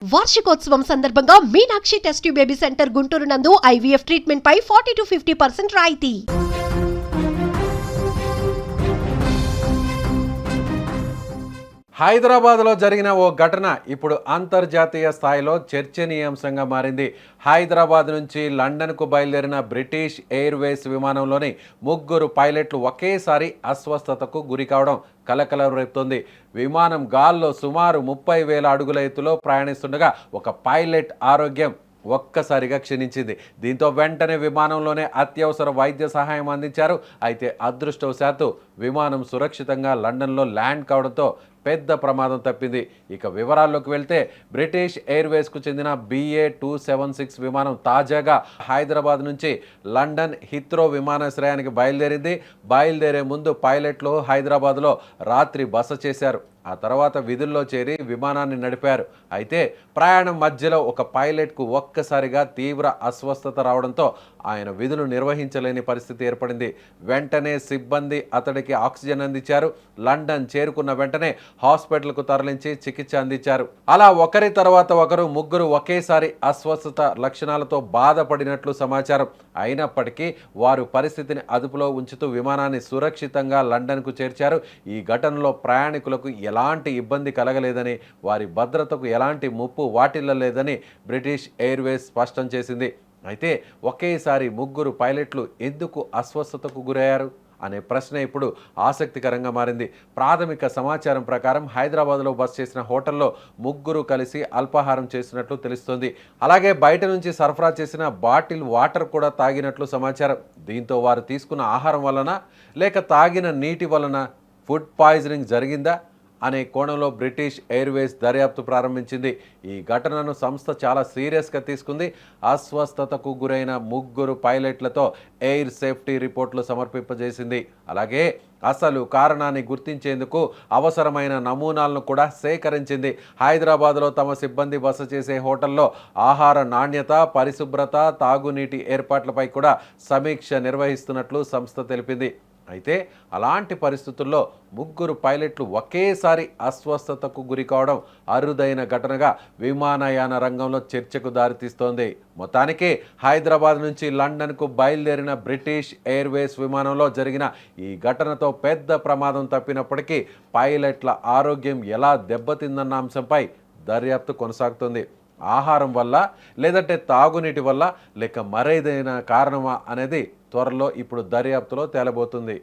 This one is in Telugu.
వార్షికోత్సవం సందర్భంగా Meenakshi test tube baby centre Guntur నందు ఐవీఎఫ్ ట్రీట్మెంట్ పై 40 to 50% రాయితీ. హైదరాబాద్లో జరిగిన ఓ ఘటన ఇప్పుడు అంతర్జాతీయ స్థాయిలో చర్చనీయాంశంగా మారింది. హైదరాబాద్ నుంచి లండన్కు బయలుదేరిన బ్రిటిష్ ఎయిర్వేస్ విమానంలోని ముగ్గురు పైలట్లు ఒకేసారి అస్వస్థతకు గురి కావడం కలకలం రేపుతోంది. విమానం గాల్లో సుమారు 30,000 అడుగుల ఎత్తులో ప్రయాణిస్తుండగా ఒక పైలట్ ఆరోగ్యం ఒక్కసారిగా క్షీణించింది. దీంతో వెంటనే విమానంలోనే అత్యవసర వైద్య సహాయం అందించారు. అయితే అదృష్టవశాత్తు విమానం సురక్షితంగా లండన్లో ల్యాండ్ కావడంతో పెద్ద ప్రమాదం తప్పింది. ఇక వివరాల్లోకి వెళ్తే బ్రిటిష్ ఎయిర్వేస్కు చెందిన BA276 విమానం తాజాగా హైదరాబాద్ నుంచి లండన్ హిత్రో విమానాశ్రయానికి బయలుదేరింది. బయలుదేరే ముందు పైలట్లు హైదరాబాద్లో రాత్రి బస చేశారు. ఆ తర్వాత విధుల్లో చేరి విమానాన్ని నడిపారు. అయితే ప్రయాణం మధ్యలో ఒక పైలట్కు ఒక్కసారిగా తీవ్ర అస్వస్థత రావడంతో ఆయన విధులు నిర్వహించలేని పరిస్థితి ఏర్పడింది. వెంటనే సిబ్బంది అతడికి ఆక్సిజన్ అందించారు. లండన్ చేరుకున్న వెంటనే హాస్పిటల్కు తరలించి చికిత్స అందించారు. అలా ఒకరి తర్వాత ఒకరు ముగ్గురు ఒకేసారి అస్వస్థత లక్షణాలతో బాధపడినట్లు సమాచారం. అయినప్పటికీ వారు పరిస్థితిని అదుపులో ఉంచుతూ విమానాన్ని సురక్షితంగా లండన్కు చేర్చారు. ఈ ఘటనలో ప్రయాణికులకు ఎలాంటి ఇబ్బంది కలగలేదని, వారి భద్రతకు ఎలాంటి ముప్పు వాటిల్లలేదని బ్రిటిష్ ఎయిర్వేస్ స్పష్టం చేసింది. అయితే ఒకేసారి ముగ్గురు పైలట్లు ఎందుకు అస్వస్థతకు గురయ్యారు అనే ప్రశ్న ఇప్పుడు ఆసక్తికరంగా మారింది. ప్రాథమిక సమాచారం ప్రకారం హైదరాబాద్లో బస చేసిన హోటల్లో ముగ్గురు కలిసి అల్పాహారం చేసినట్లు తెలుస్తోంది. అలాగే బయట నుంచి సరఫరా చేసిన బాటిల్ వాటర్ కూడా తాగినట్లు సమాచారం. దీంతో వారు తీసుకున్న ఆహారం వలన లేక తాగిన నీటి వలన ఫుడ్ పాయిజనింగ్ జరిగిందా అనే కోణంలో బ్రిటిష్ ఎయిర్వేస్ దర్యాప్తు ప్రారంభించింది. ఈ ఘటనను సంస్థ చాలా సీరియస్గా తీసుకుంది. అస్వస్థతకు గురైన ముగ్గురు పైలట్లతో ఎయిర్ సేఫ్టీ రిపోర్ట్లు సమర్పింపజేసింది. అలాగే అసలు కారణాన్ని గుర్తించేందుకు అవసరమైన నమూనాలను కూడా సేకరించింది. హైదరాబాద్లో తమ సిబ్బంది బస చేసే హోటల్లో ఆహార నాణ్యత, పరిశుభ్రత, తాగునీటి ఏర్పాట్లపై కూడా సమీక్ష నిర్వహిస్తున్నట్లు సంస్థ తెలిపింది. అయితే అలాంటి పరిస్థితుల్లో ముగ్గురు పైలట్లు ఒకేసారి అస్వస్థతకు గురి కావడం అరుదైన ఘటనగా విమానయాన రంగంలో చర్చకు దారితీస్తోంది. మొత్తానికి హైదరాబాద్ నుంచి లండన్కు బయలుదేరిన బ్రిటిష్ ఎయిర్వేస్ విమానంలో జరిగిన ఈ ఘటనతో పెద్ద ప్రమాదం తప్పినప్పటికీ పైలట్ల ఆరోగ్యం ఎలా దెబ్బతిందన్న అంశంపై దర్యాప్తు కొనసాగుతుంది. ఆహారం వల్ల, లేదంటే తాగునీటి వల్ల, లేక మరేదైనా కారణమా అనేది త్వరలో ఇప్పుడు దర్యాప్తులో తేలబోతుంది.